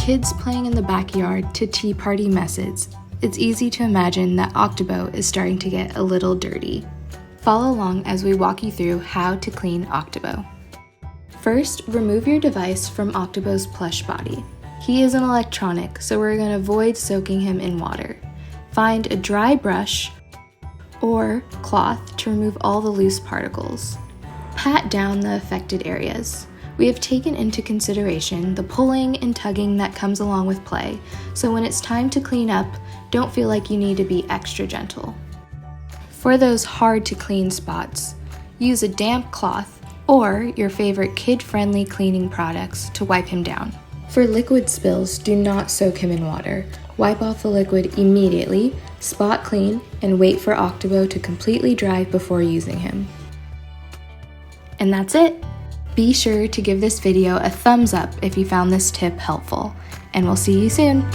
kids playing in the backyard to tea party messes, it's easy to imagine that Octobo is starting to get a little dirty. Follow along as we walk you through how to clean Octobo. First, remove your device from Octobo's plush body. He is an electronic, so we're going to avoid soaking him in water. Find a dry brush or cloth to remove all the loose particles. Pat down the affected areas. We have taken into consideration the pulling and tugging that comes along with play, so when it's time to clean up, don't feel like you need to be extra gentle. For those hard to clean spots, use a damp cloth or your favorite kid-friendly cleaning products to wipe him down. For liquid spills, do not soak him in water. Wipe off the liquid immediately, spot clean, and wait for Octobo to completely dry before using him. And that's it! Be sure to give this video a thumbs up if you found this tip helpful, and we'll see you soon!